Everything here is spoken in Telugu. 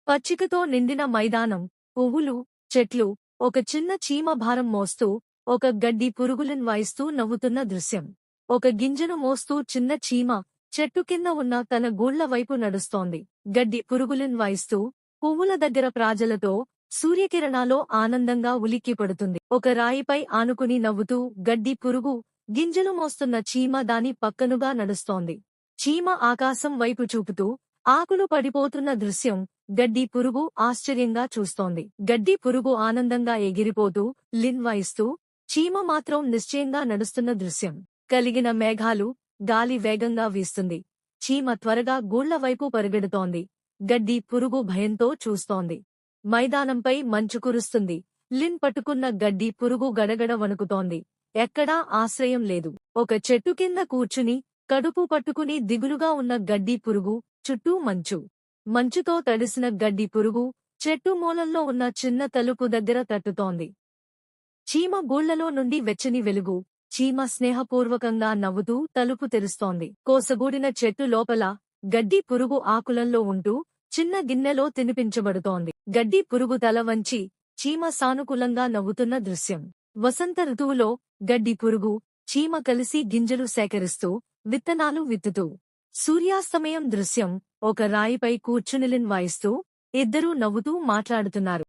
పచ్చికతో నిండిన మైదానం, పువ్వులు, చెట్లు, ఒక చిన్న చీమ భారం మోస్తూ, ఒక గడ్డి పురుగులిన్ వాయిస్తూ నవ్వుతున్న దృశ్యం. ఒక గింజను మోస్తూ చిన్న చీమ, చెట్టు కింద ఉన్న తన గూళ్ల వైపు నడుస్తోంది. గడ్డి పురుగులిన్ వాయిస్తూ, పువ్వుల దగ్గర ప్రాజలతో, సూర్యకిరణాలో ఆనందంగా ఉలిక్కిపడుతుంది. ఒక రాయిపై ఆనుకుని నవ్వుతూ గడ్డి పురుగు, గింజలు మోస్తున్న చీమ దాని పక్కనుగా నడుస్తోంది. చీమ ఆకాశం వైపు చూపుతూ, ఆకులు పడిపోతున్న దృశ్యం, గడ్డి పురుగు ఆశ్చర్యంగా చూస్తోంది. గడ్డి పురుగు ఆనందంగా ఎగిరిపోతూ, లిన్ వాయిస్తూ, చీమ మాత్రం నిశ్చయంగా నడుస్తున్న దృశ్యం. కలిగిన మేఘాలు, గాలి వేగంగా వీస్తుంది. చీమ త్వరగా గూళ్ల వైపు పరిగెడుతోంది. గడ్డి పురుగు భయంతో చూస్తోంది. మైదానంపై మంచు కురుస్తుంది. లిన్ పట్టుకున్న గడ్డి పురుగు గడగడ వణుకుతోంది. ఎక్కడా ఆశ్రయం లేదు. ఒక చెట్టు కింద కూర్చుని, కడుపు పట్టుకుని దిగులుగా ఉన్న గడ్డి పురుగు, చుట్టూ మంచు. మంచుతో తడిసిన గడ్డి పురుగు, చెట్టు మూలల్లో ఉన్న చిన్న తలుపు దగ్గర తట్టుతోంది. చీమ గూళ్లలో నుండి వెచ్చని వెలుగు. చీమ స్నేహపూర్వకంగా నవ్వుతూ తలుపు తెరుస్తోంది. కోసగూడిన చెట్టు లోపల, గడ్డి పురుగు ఆకులంలో ఉంటూ, చిన్న గిన్నెలో తినిపించబడుతోంది. గడ్డి పురుగు తల వంచి, చీమ సానుకూలంగా నవ్వుతున్న దృశ్యం. వసంత ఋతువులో, గడ్డి పురుగు, చీమ కలిసి గింజలు సేకరిస్తూ, విత్తనాలు విత్తుతూ. సూర్యాస్తమయం దృశ్యం, ఒక రాయిపై కూర్చుని లిన్ వాయిస్తూ, ఇద్దరూ నవ్వుతూ మాట్లాడుతున్నారు.